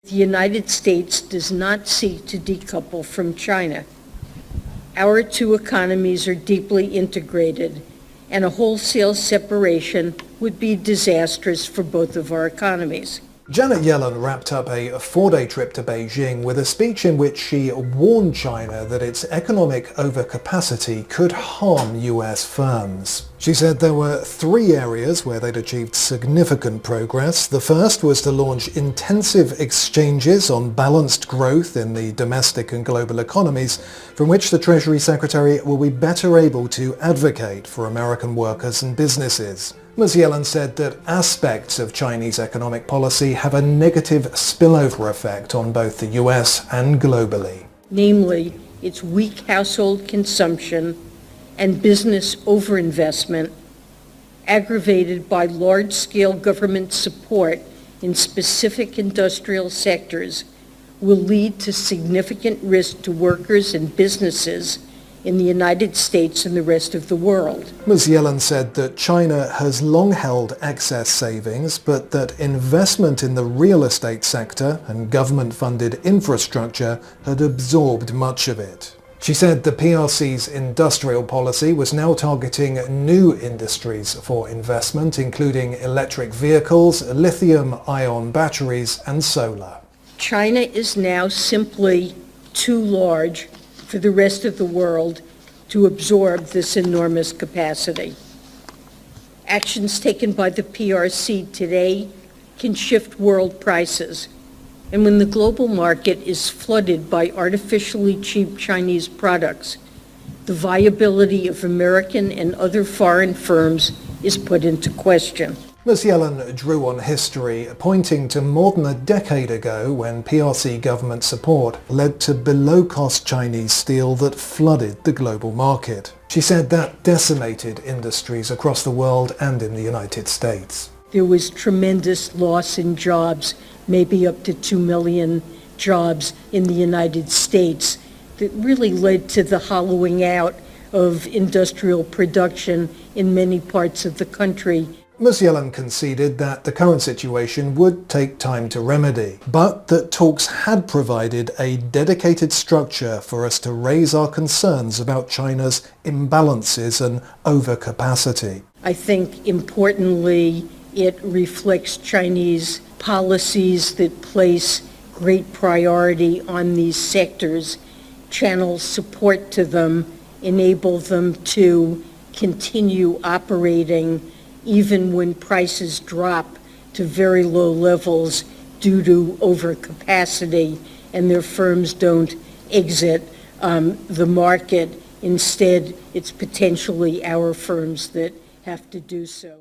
The United States does not seek to decouple from China. Our two economies are deeply integrated, and a wholesale separation would be disastrous for both of our economies. Janet Yellen wrapped up a 4-day trip to Beijing with a speech in which she warned China that its economic overcapacity could harm US firms. She said there were 3 areas where they'd achieved significant progress. The first was to launch intensive exchanges on balanced growth in the domestic and global economies, from which the Treasury Secretary will be better able to advocate for American workers and businesses. Ms. Yellen said that aspects of Chinese economic policy have a negative spillover effect on both the US and globally. Namely, its weak household consumption and business overinvestment, aggravated by large-scale government support in specific industrial sectors, will lead to significant risk to workers and businesses in the United States and the rest of the world. Ms. Yellen said that China has long held excess savings, but that investment in the real estate sector and government-funded infrastructure had absorbed much of it. She said the PRC's industrial policy was now targeting new industries for investment, including electric vehicles, lithium-ion batteries, and solar. China is now simply too large for the rest of the world to absorb this enormous capacity. Actions taken by the PRC today can shift world prices. And when the global market is flooded by artificially cheap Chinese products, the viability of American and other foreign firms is put into question. Ms. Yellen drew on history, pointing to more than a decade ago when PRC government support led to below-cost Chinese steel that flooded the global market. She said that decimated industries across the world and in the United States. There was tremendous loss in jobs, maybe up to 2 million jobs in the United States, that really led to the hollowing out of industrial production in many parts of the country. Ms. Yellen conceded that the current situation would take time to remedy, but that talks had provided a dedicated structure for us to raise our concerns about China's imbalances and overcapacity. I think, importantly, it reflects Chinese policies that place great priority on these sectors, channel support to them, enable them to continue operating even when prices drop to very low levels due to overcapacity and their firms don't exit the market. Instead, it's potentially our firms that have to do so.